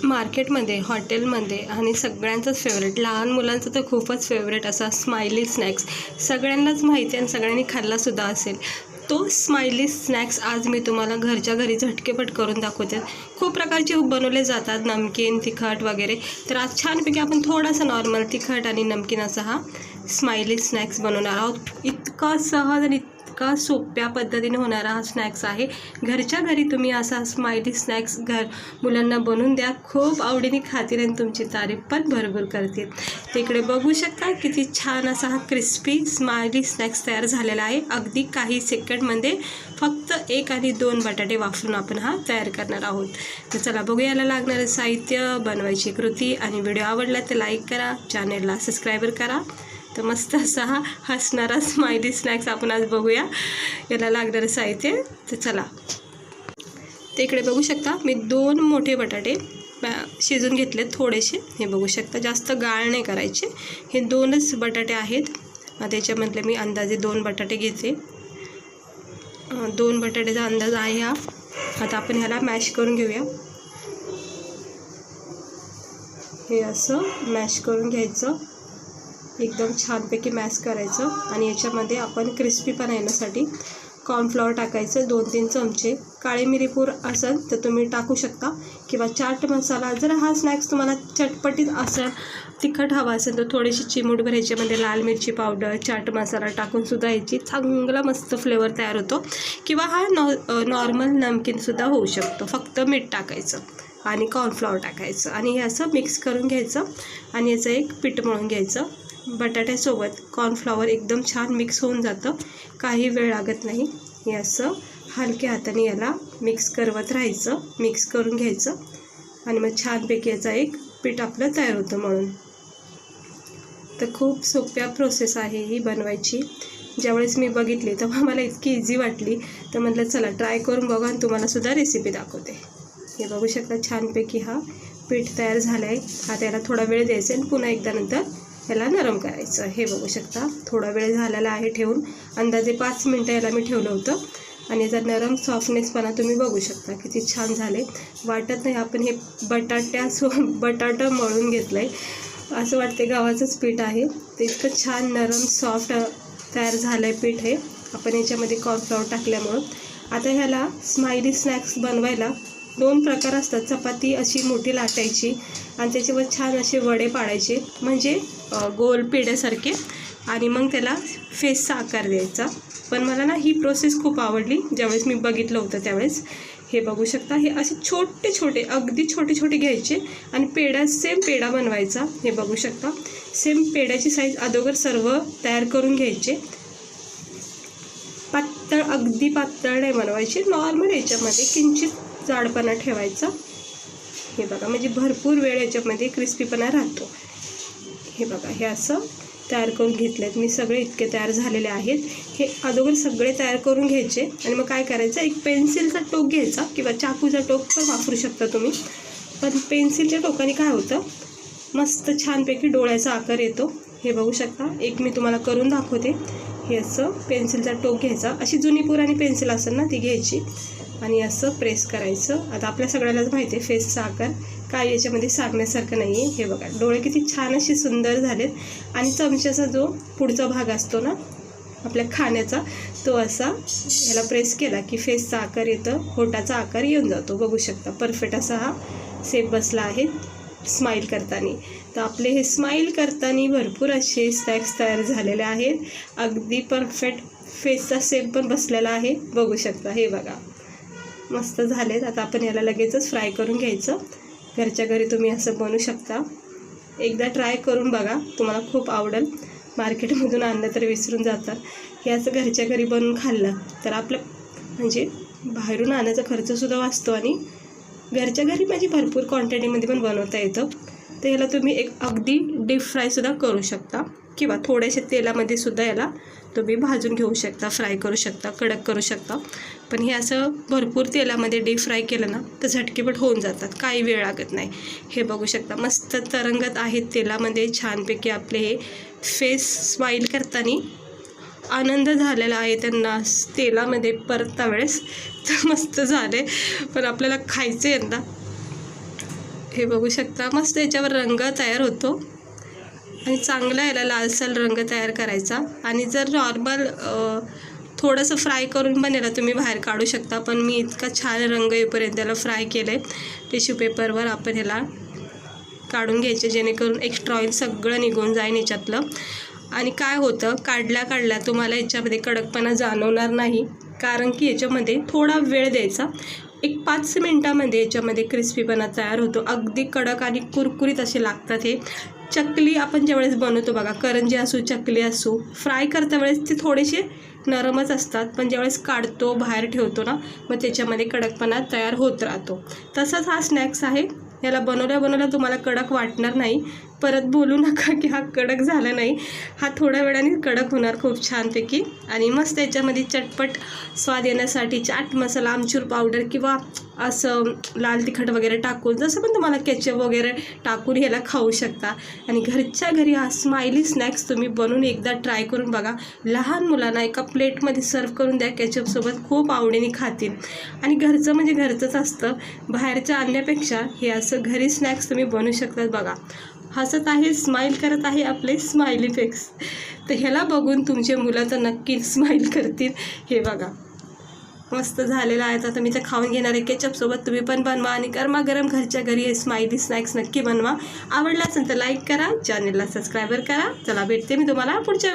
मार्केटमध्ये, हॉटेलमध्ये आणि सगळ्यांचंच फेवरेट, लहान मुलांचं तर खूपच फेवरेट असा स्माइली स्नॅक्स सगळ्यांनाच माहिती आहे आणि सगळ्यांनी खाल्लासुद्धा असेल. तो स्माइली स्नॅक्स आज मी तुम्हाला घरच्या घरी झटकेपट करून दाखवते. खूप प्रकारचे बनवले जातात, नमकीन, तिखट वगैरे. तर आज छानपैकी आपण थोडासा नॉर्मल तिखट आणि नमकीन असा हा स्माइली स्नॅक्स बनवणार आहोत. इतका सहज आणि इतका सोप्या पद्धतीने होणारा हा स्नॅक्स आहे. घरच्या घरी तुम्ही असा स्माइली स्नॅक्स मुलांना बनवून द्या, खूप आवडीने खातील आणि तुमची तारीफ पण भरपूर करतील. तिकडे बघू शकता किती छान असा हा क्रिस्पी स्माइली स्नॅक्स तयार झालेला आहे. अगदी काही सेकंडमध्ये फक्त 1 आणि 2 बटाटे वापरून आपण हा तयार करणार आहोत. तर चला बघूया याला लागणारे साहित्य, बनवायची कृती. आणि व्हिडिओ आवडला तर लाईक करा, चॅनेलला सबस्क्राईबर करा. तर मस्त असा हा हसणारा स्माइली स्नॅक्स आपण आज बघूया. याला लागणारं साहित्य तर चला. ते इकडे बघू शकता मी 2 मोठे बटाटे शिजून घेतले थोडेसे. हे बघू शकता, जास्त गाळ नाही करायचे. हे 2च बटाटे आहेत. त्याच्यामधले मी अंदाजे 2 बटाटे घेते. 2 बटाट्याचा अंदाज आहे हा. आता आपण ह्याला मॅश करून घेऊया. हे असं मॅश करून घ्यायचं, एकदम छानपैकी मॅश करायचं. आणि याच्यामध्ये आपण क्रिस्पीपणा येण्यासाठी कॉर्नफ्लॉवर टाकायचं 2-3 चमचे. काळी मिरीपूड असेल तर तुम्ही टाकू शकता, किंवा चाट मसाला. जर हा स्नॅक्स तुम्हाला चटपटीत असेल, तिखट हवा असेल तर थोडीशी चिमूटभर ह्याच्यामध्ये लाल मिरची पावडर, चाट मसाला टाकूनसुद्धा याची चांगला मस्त फ्लेवर तयार होतो. किंवा हा नॉर्मल नमकीनसुद्धा होऊ शकतो. फक्त मीठ टाकायचं आणि कॉर्नफ्लॉवर टाकायचं आणि हे असं मिक्स करून घ्यायचं. आणि याचं एक पीठ मळून घ्यायचं. बटाट्यासोबत कॉर्नफ्लॉवर एकदम छान मिक्स होऊन जातं, काही वेळ लागत नाही. हे असं हलक्या हाताने याला मिक्स करवत राहायचं, मिक्स करून घ्यायचं. आणि मग छानपैकी याचा एक पीठ आपलं तयार होतं म्हणून. तर खूप सोप्या प्रोसेस आहे ही बनवायची. ज्यावेळेस मी बघितली तेव्हा मला इतकी इझी वाटली, तर म्हटलं चला ट्राय करून बघा आणि तुम्हालासुद्धा रेसिपी दाखवते. हे बघू शकता छानपैकी हा पीठ तयार झालं आहे. आता याला थोडा वेळ द्यायचा आणि पुन्हा एकदा नंतर याला नरम करायचं. हे बघू शकता थोडा वेळ झालेला आहे ठेवून. अंदाजे 5 मिनटं याला मी ठेवलं होतं. आणि याचा नरम सॉफ्टनेसपणा तुम्ही बघू शकता किती छान झाले. वाटत नाही आपण हे बटाटा मळून घेतलं आहे, असं वाटते गव्हाचंच पीठ आहे. ते इतकं छान नरम सॉफ्ट तयार झालं आहे पीठ हे, आपण याच्यामध्ये कॉर्नफ्लॉवर टाकल्यामुळं. आता ह्याला स्माइली स्नॅक्स बनवायला 2 प्रकार असतात. चपाती अशी मोठी लाटायची आणि त्याच्यावर छान असे वडे पाडायचे, म्हणजे गोल पेड्यासारखे. आणि मग त्याला फेसचा आकार द्यायचा. पण मला ना ही प्रोसेस खूप आवडली ज्यावेळेस मी बघितलं होतं त्यावेळेस. हे बघू शकता, हे असे छोटे छोटे, अगदी छोटे छोटे घ्यायचे आणि सेम पेढा बनवायचा. हे बघू शकता सेम पेढ्याची साईज अगोदर सर्व तयार करून घ्यायचे. पातळ, अगदी पातळ नाही बनवायचे, नॉर्मल याच्यामध्ये किंचित जाडपणा ठेवायचा. हे बघा, म्हणजे भरपूर वेळ याच्यामध्ये क्रिस्पीपणा राहतो. हे बघा, हे असं तयार करून घेतलेत मी सगळे, इतके तयार झालेले आहेत. हे अगोदर सगळे तयार करून घ्यायचे. आणि मग काय करायचं, एक पेन्सिलचा टोक घ्यायचा किंवा चाकूचा टोक पण वापरू शकता तुम्ही. पण पेन्सिलच्या टोकाने काय होतं, मस्त छानपैकी डोळ्याचा आकार येतो. हे बघू शकता, एक मी तुम्हाला करून दाखवते. हे असं पेन्सिलचा टोक घ्यायचा, अशी जुनी पुराणी पेन्सिल असेल ना ती घ्यायची आणि असं प्रेस करायचं. आता आपल्या सगळ्यालाच माहिती आहे फेसचा आकार काय याच्यामध्ये सांगण्यासारखं नाही आहे. हे बघा, डोळे किती छान असे सुंदर झालेत. आणि चमच्याचा जो पुढचा भाग असतो ना आपल्या खाण्याचा, तो असा याला प्रेस केला की फेसचा आकार येतं, होटाचा आकार येऊन जातो. बघू शकता परफेक्ट असा हा शेप बसला आहे स्माईल करताना. तर आपले हे स्माईल करताना भरपूर असे स्नॅक्स तयार झालेले आहेत. अगदी परफेक्ट फेसचा शेप पण बसलेला आहे, बघू शकता. हे बघा मस्त झालेत. आता आपण याला लगेचच फ्राय करून घ्यायचं. घरच्या घरी तुम्ही असं बनवू शकता. एकदा ट्राय करून बघा, तुम्हाला खूप आवडेल. मार्केटमधून आणलं तर विसरून जातात. हे असं घरच्या घरी बनवून खाल्लं तर आपलं म्हणजे बाहेरून आणायचा खर्चसुद्धा वाचतो आणि घरच्या घरी म्हणजे भरपूर क्वांटिटीमध्ये पण बनवता येतं. तर याला तुम्ही एक अगदी डीप फ्रायसुद्धा करू शकता किंवा थोड्याशा तेलामध्ये सुद्धा याला तुम्ही भाजून घेऊ शकता, फ्राय करू शकता, कडक करू शकता. पण हे असं भरपूर तेलामध्ये डीप फ्राय केलं ना तर झटकेपट होऊन जातात, काही वेळ लागत नाही. हे बघू शकता मस्त तरंगत आहेत तेलामध्ये छानपैकी. आपले हे फेस स्माईल करताना आनंद झालेला आहे त्यांना तेलामध्ये परतता वेळेस. तर मस्त झाले, पण आपल्याला खायचं यंदा. हे बघू शकता, मस्त याच्यावर रंग तयार होतो आणि चांगला याला लालसर रंग तयार करायचा. आणि जर नॉर्मल थोडंसं फ्राय करून पण याला तुम्ही बाहेर काढू शकता, पण मी इतका छान रंग येईपर्यंत याला फ्राय केलं आहे. टिश्यू पेपरवर आपण ह्याला काढून घ्यायचे जेणेकरून एक्स्ट्रा ऑइल सगळं निघून जाईल याच्यातलं. आणि काय होतं, काढल्या तुम्हाला याच्यामध्ये कडकपणा जाणवणार नाही, कारण की याच्यामध्ये थोडा वेळ द्यायचा. एक 5 मिनटामध्ये याच्यामध्ये क्रिस्पीपणा तयार होतो. अगदी कडक आणि कुरकुरीत असे लागतात हे. चकली आपण ज्यावेळेस बनवतो बघा, करंजी असू चकली असू, फ्राय करता वेळेस ते थोडेसे नरमच असतात, पण ज्यावेळेस काढतो बाहेर ठेवतो ना, मग त्याच्यामध्ये कडकपणा तयार होत राहतो. तसंच हा स्नॅक्स आहे. याला बनवल्या तुम्हाला कडक वाटणार नाही. परत बोलू नका की हा कडक झाला नाही. हा थोड्या वेळाने कडक होणार खूप छानपैकी. आणि मस्त याच्यामध्ये चटपट स्वाद येण्यासाठी चाट मसाला, आमचूर पावडर किंवा असं लाल तिखट वगैरे टाकून, जसं पण तुम्हाला केचप वगैरे टाकून ह्याला खाऊ शकता. आणि घरच्या घरी हा स्माइली स्नॅक्स तुम्ही बनवून एकदा ट्राय करून बघा. लहान मुलांना एका प्लेटमध्ये सर्व करून द्या, केचपसोबत खूप आवडीने खातील. आणि घरचं म्हणजे घरचंच असतं, बाहेरचं आणण्यापेक्षा हे असं घरी स्नॅक्स तुम्ही बनवू शकतात. बघा, हसत आहे, स्माईल करत आहे आपले स्माइली फेस. तर ह्याला बघून तुमचे मुलं तर नक्की स्माईल करतील. हे बघा, मस्त झालेलं आहे. आता मी ते खाऊन घेणार आहे केचपसोबत. तुम्ही पण बनवा आणि गरमागरम घरच्या घरी हे स्माइली स्नॅक्स नक्की बनवा. आवडला असेल तर लाईक करा, चॅनलला सबस्क्राईबर करा. चला, भेटते मी तुम्हाला पुढच्या व्हिडिओ.